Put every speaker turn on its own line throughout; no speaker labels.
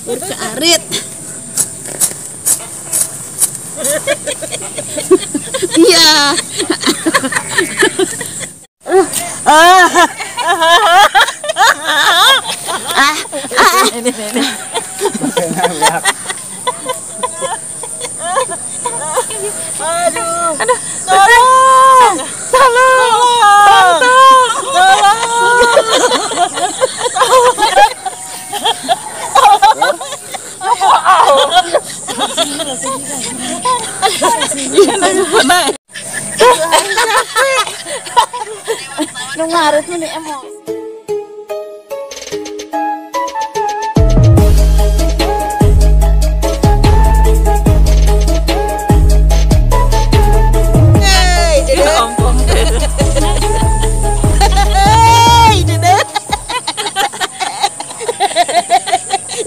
Berkarit. Iya.
Aduh.
Tolong. Nung harus nih emosi.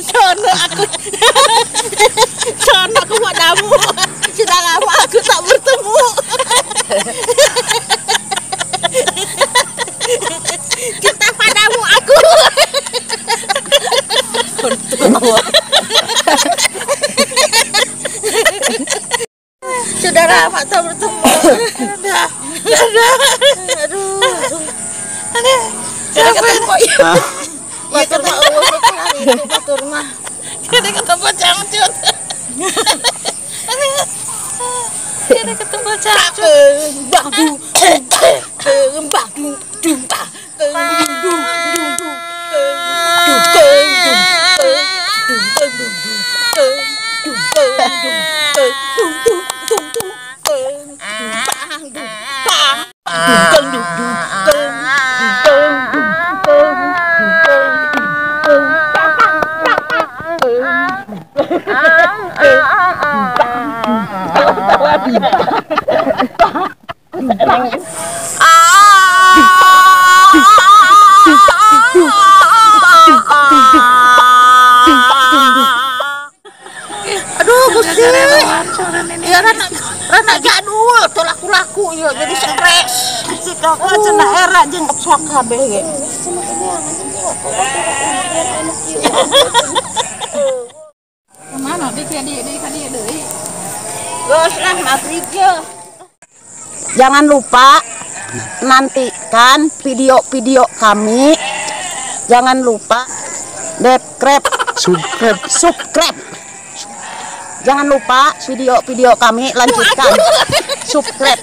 Sono aku padamu. Sudah lama aku tak bertemu. Cinta padamu aku. Sudah lama tak bertemu. Aduh. Siapa ketemu ya? Batur mah itu batur mah. Kita ketemu cangcut. Kita ketemu cangcut. Bangdu. Bangdu. Dumpa. Aduh, Gusti. Ya rana jadul tuh laku-laku ya jadi stres. Si kakak cenah era jeung sok kabeh ge. Mana di deui. Geus lah maghrib ya. Jangan lupa nantikan video-video kami. Jangan lupa subscribe. Jangan lupa video-video kami lanjutkan. Subscribe.